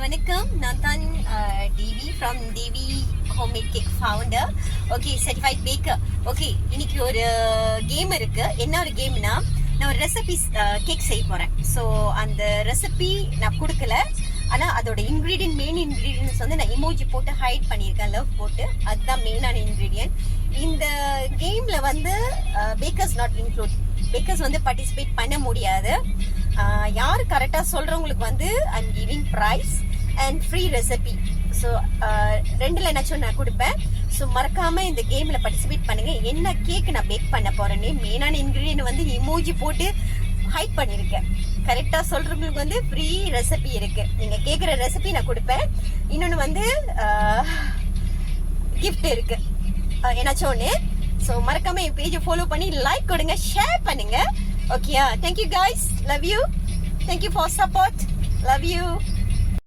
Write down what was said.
வணக்கம். நான் தான் Devi from Devi homemade cake founder. Okay, certified baker. Okay, இன்னைக்கு ஒரு கேம் இருக்கு. என்ன ஒரு கேம்னா, நான் ஒரு ரெசிபி கேக் செய்ய போறேன். ஸோ அந்த ரெசிபி நான் கொடுக்கல, ஆனா அதோட மெயின் இன்கிரீடியன்ஸ் வந்து நான் இமோஜி போட்டு ஹைட் பண்ணியிருக்கேன், லவ் போட்டு. அதுதான் மெயினான இன்கிரீடியன்ட். இந்த கேம்ல வந்து பேக்கர்ஸ் நாட் இன்க்ளூட். பேக்கர்ஸ் வந்து பார்ட்டிசிபேட் பண்ண முடியாது. யார் கரெக்டா சொல்றவங்களுக்கு வந்து I'm giving prize and free recipe. So ரெண்டுல என்னாச்சும் நான் கொடுப்பேன். ஸோ மறக்காம இந்த கேம்ல பார்ட்டிசிபேட் பண்ணுங்க. என்ன கேக் நான் பேக் பண்ண போறேன்னு மெயினான இன்கிரீடியன்ட் வந்து இமோஜி போட்டு ஹைட் பண்ணிருக்கேன். கரெக்டா சொல்றவங்களுக்கு வந்து ஃப்ரீ ரெசிபி இருக்கு. நீங்க கேக்குற ரெசிபி நான் கொடுப்பேன். இன்னொன்னு வந்து கிஃப்ட் இருக்கு, என்னாச்சும் ஒண்ணு. ஸோ மறக்காம என் பேஜை ஃபாலோ பண்ணி லைக் கொடுங்க, ஷேர் பண்ணுங்க. ஓகேயா? Thank you guys, love you. Thank you for support, love you.